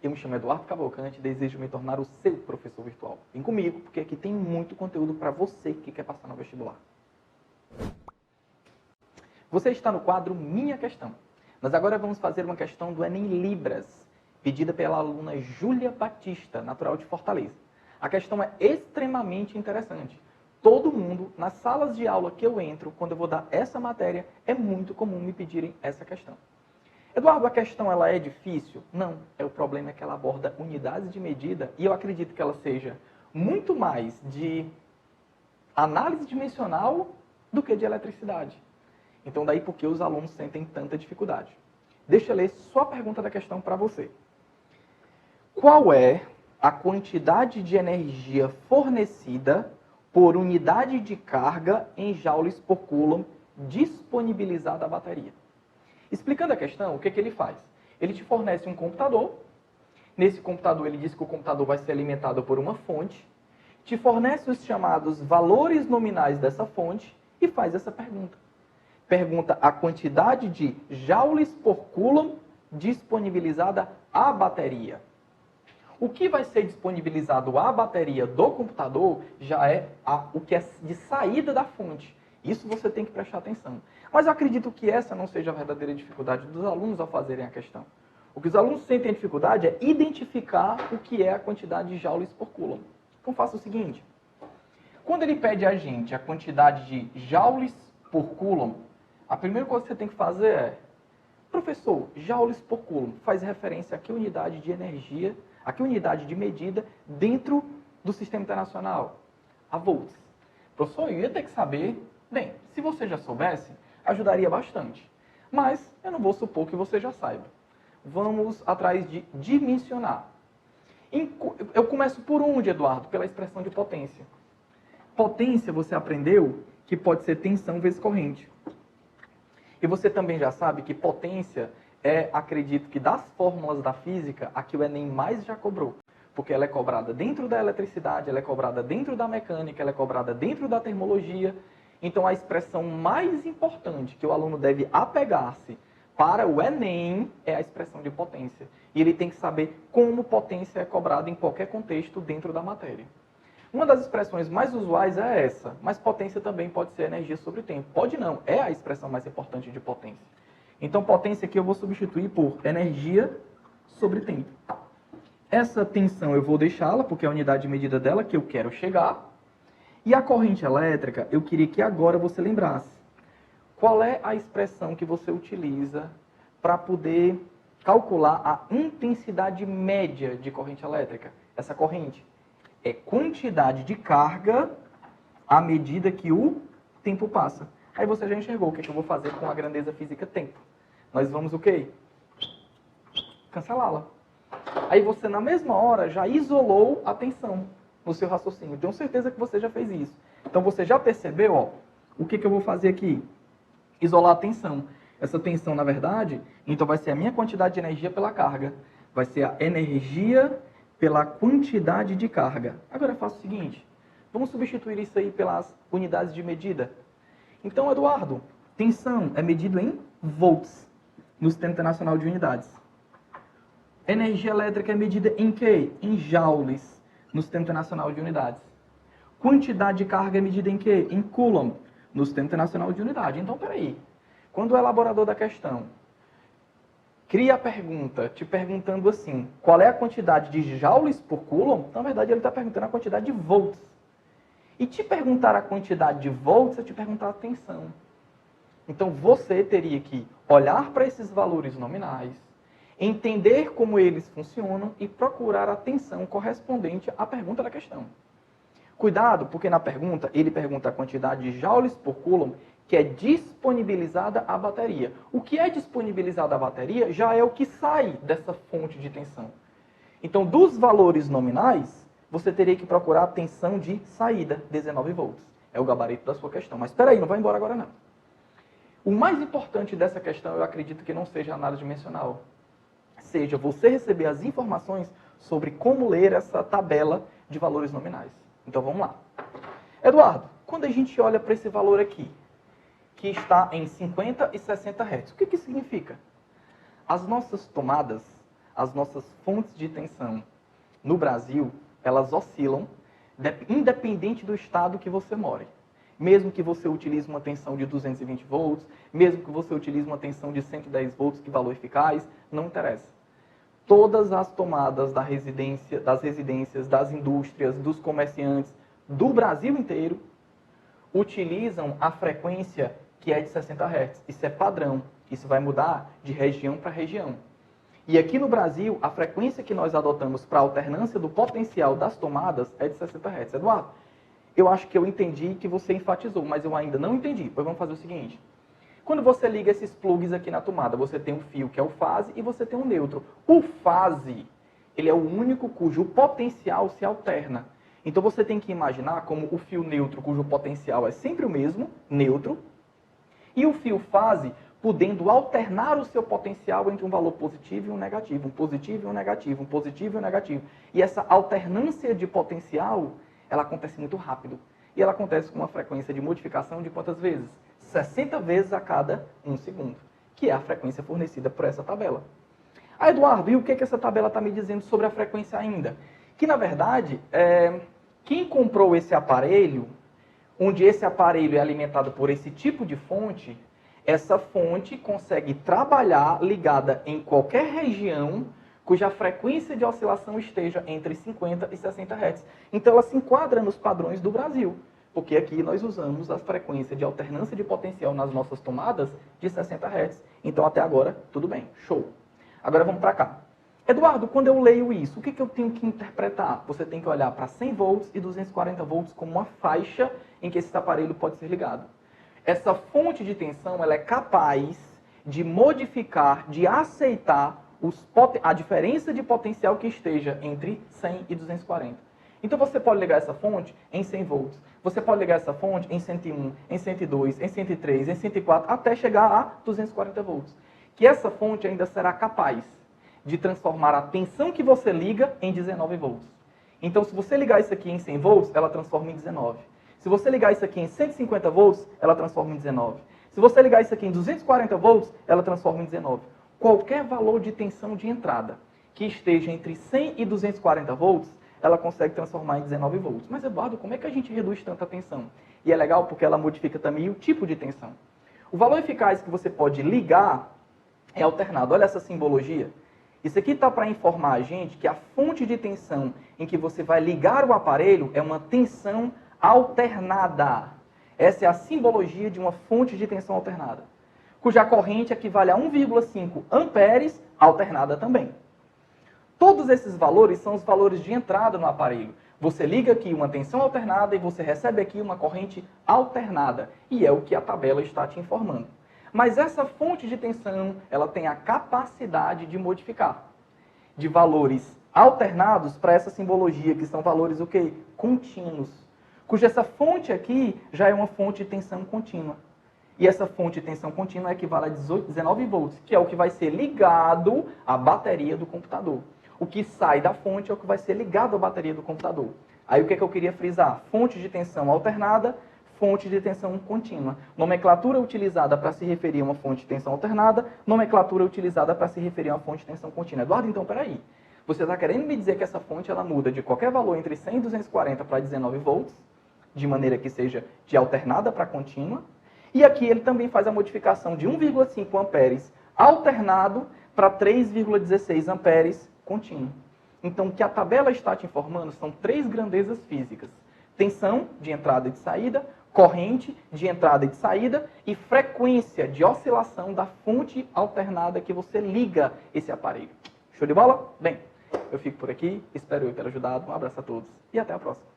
Eu me chamo Eduardo Cavalcante e desejo me tornar o seu professor virtual. Vem comigo, porque aqui tem muito conteúdo para você que quer passar no vestibular. Você está no quadro Minha Questão. Nós agora vamos fazer uma questão do Enem Libras, pedida pela aluna Júlia Batista, natural de Fortaleza. A questão é extremamente interessante. Todo mundo, nas salas de aula que eu entro, quando eu vou dar essa matéria, é muito comum me pedirem essa questão. Eduardo, a questão ela é difícil? Não. O problema é que ela aborda unidades de medida e eu acredito que ela seja muito mais de análise dimensional do que de eletricidade. Então, daí porque os alunos sentem tanta dificuldade. Deixa eu ler só a pergunta da questão para você. Qual é a quantidade de energia fornecida por unidade de carga em joules por coulomb disponibilizada à bateria? Explicando a questão, o que ele faz? Ele te fornece um computador. Nesse computador, ele diz que o computador vai ser alimentado por uma fonte. Te fornece os chamados valores nominais dessa fonte e faz essa pergunta. Pergunta a quantidade de joules por coulomb disponibilizada à bateria. O que vai ser disponibilizado à bateria do computador já é o que é de saída da fonte. Isso você tem que prestar atenção. Mas eu acredito que essa não seja a verdadeira dificuldade dos alunos ao fazerem a questão. O que os alunos sentem dificuldade é identificar o que é a quantidade de joules por coulomb. Então faça o seguinte. Quando ele pede a gente a quantidade de joules por coulomb, a primeira coisa que você tem que fazer é: professor, joules por coulomb faz referência a que unidade de energia, a que unidade de medida dentro do Sistema Internacional? A volts. Professor, eu ia ter que saber. Bem, se você já soubesse, ajudaria bastante. Mas eu não vou supor que você já saiba. Vamos atrás de dimensionar. Eu começo por onde, Eduardo? Pela expressão de potência. Potência, você aprendeu que pode ser tensão vezes corrente. E você também já sabe que potência acredito que das fórmulas da física, a que o Enem mais já cobrou. Porque ela é cobrada dentro da eletricidade, ela é cobrada dentro da mecânica, ela é cobrada dentro da termologia. Então, a expressão mais importante que o aluno deve apegar-se para o Enem é a expressão de potência. E ele tem que saber como potência é cobrada em qualquer contexto dentro da matéria. Uma das expressões mais usuais é essa, mas potência também pode ser energia sobre tempo. Pode não, é a expressão mais importante de potência. Então, potência aqui eu vou substituir por energia sobre tempo. Essa tensão eu vou deixá-la, porque é a unidade de medida dela que eu quero chegar. E a corrente elétrica, eu queria que agora você lembrasse. Qual é a expressão que você utiliza para poder calcular a intensidade média de corrente elétrica? Essa corrente é quantidade de carga à medida que o tempo passa. Aí você já enxergou o que eu vou fazer com a grandeza física tempo. Nós vamos o quê? Cancelá-la. Aí você, na mesma hora, já isolou a tensão no seu raciocínio. Tenho certeza que você já fez isso. Então, você já percebeu, ó, o que eu vou fazer aqui? Isolar a tensão. Essa tensão, na verdade, então vai ser a minha quantidade de energia pela carga. Vai ser a energia pela quantidade de carga. Agora eu faço o seguinte. Vamos substituir isso aí pelas unidades de medida. Então, Eduardo, tensão é medido em volts no Sistema Internacional de Unidades. Energia elétrica é medida em quê? Em joules no Sistema Internacional de Unidades. Quantidade de carga é medida em quê? Em coulomb no Sistema Internacional de Unidade. Então, peraí. Quando o elaborador da questão cria a pergunta, te perguntando assim, qual é a quantidade de joules por coulomb, na verdade ele está perguntando a quantidade de volts. E te perguntar a quantidade de volts é te perguntar a tensão. Então, você teria que olhar para esses valores nominais, entender como eles funcionam e procurar a tensão correspondente à pergunta da questão. Cuidado, porque na pergunta, ele pergunta a quantidade de joules por coulomb que é disponibilizada à bateria. O que é disponibilizado à bateria já é o que sai dessa fonte de tensão. Então, dos valores nominais, você teria que procurar a tensão de saída, 19 volts. É o gabarito da sua questão. Mas espera aí, não vai embora agora não. O mais importante dessa questão, eu acredito que não seja a análise dimensional. Seja você receber as informações sobre como ler essa tabela de valores nominais. Então vamos lá. Eduardo, quando a gente olha para esse valor aqui, que está em 50 e 60 Hz, o que significa? As nossas tomadas, as nossas fontes de tensão no Brasil, elas oscilam independente do estado que você more. Mesmo que você utilize uma tensão de 220 volts, mesmo que você utilize uma tensão de 110 volts, que valor eficaz, não interessa. Todas as tomadas das residências, das indústrias, dos comerciantes do Brasil inteiro utilizam a frequência que é de 60 Hz. Isso é padrão. Isso vai mudar de região para região. E aqui no Brasil, a frequência que nós adotamos para a alternância do potencial das tomadas é de 60 Hz. Eduardo, eu acho que eu entendi que você enfatizou, mas eu ainda não entendi. Pois vamos fazer o seguinte. Quando você liga esses plugs aqui na tomada, você tem um fio que é o fase e você tem um neutro. O fase, ele é o único cujo potencial se alterna. Então você tem que imaginar como o fio neutro, cujo potencial é sempre o mesmo, neutro, e o fio fase podendo alternar o seu potencial entre um valor positivo e um negativo, um positivo e um negativo, um positivo e um negativo. E essa alternância de potencial, ela acontece muito rápido. E ela acontece com uma frequência de modificação de quantas vezes? 60 vezes a cada 1 segundo, que é a frequência fornecida por essa tabela. Ah, Eduardo, e o que essa tabela está me dizendo sobre a frequência ainda? Que, na verdade, quem comprou esse aparelho, onde esse aparelho é alimentado por esse tipo de fonte, essa fonte consegue trabalhar ligada em qualquer região cuja frequência de oscilação esteja entre 50 e 60 Hz. Então, ela se enquadra nos padrões do Brasil, porque aqui nós usamos a frequência de alternância de potencial nas nossas tomadas de 60 Hz. Então, até agora, tudo bem, show. Agora vamos para cá. Eduardo, quando eu leio isso, o que eu tenho que interpretar? Você tem que olhar para 100 volts e 240 volts como uma faixa em que esse aparelho pode ser ligado. Essa fonte de tensão ela é capaz de modificar, de aceitar a diferença de potencial que esteja entre 100 e 240. Então você pode ligar essa fonte em 100 volts, você pode ligar essa fonte em 101, em 102, em 103, em 104, até chegar a 240 volts. Que essa fonte ainda será capaz de transformar a tensão que você liga em 19 volts. Então se você ligar isso aqui em 100 volts, ela transforma em 19. Se você ligar isso aqui em 150 volts, ela transforma em 19. Se você ligar isso aqui em 240 volts, ela transforma em 19. Qualquer valor de tensão de entrada que esteja entre 100 e 240 volts, ela consegue transformar em 19 volts. Mas, Eduardo, como é que a gente reduz tanta tensão? E é legal porque ela modifica também o tipo de tensão. O valor eficaz que você pode ligar é alternado. Olha essa simbologia. Isso aqui está para informar a gente que a fonte de tensão em que você vai ligar o aparelho é uma tensão alternada. Essa é a simbologia de uma fonte de tensão alternada, cuja corrente equivale a 1,5 amperes alternada também. Todos esses valores são os valores de entrada no aparelho. Você liga aqui uma tensão alternada e você recebe aqui uma corrente alternada. E é o que a tabela está te informando. Mas essa fonte de tensão, ela tem a capacidade de modificar de valores alternados para essa simbologia, que são valores o quê? Contínuos. Cuja essa fonte aqui já é uma fonte de tensão contínua. E essa fonte de tensão contínua equivale a 19 volts, que é o que vai ser ligado à bateria do computador. O que sai da fonte é o que vai ser ligado à bateria do computador. Aí o que eu queria frisar? Fonte de tensão alternada, fonte de tensão contínua. Nomenclatura utilizada para se referir a uma fonte de tensão alternada, nomenclatura utilizada para se referir a uma fonte de tensão contínua. Eduardo, então, peraí. Você está querendo me dizer que essa fonte ela muda de qualquer valor entre 100 e 240 para 19 volts, de maneira que seja de alternada para contínua, e aqui ele também faz a modificação de 1,5 amperes alternado para 3,16 amperes contínuo. Então, o que a tabela está te informando são 3 grandezas físicas. Tensão de entrada e de saída, corrente de entrada e de saída e frequência de oscilação da fonte alternada que você liga esse aparelho. Show de bola? Bem, eu fico por aqui, espero eu ter ajudado. Um abraço a todos e até a próxima.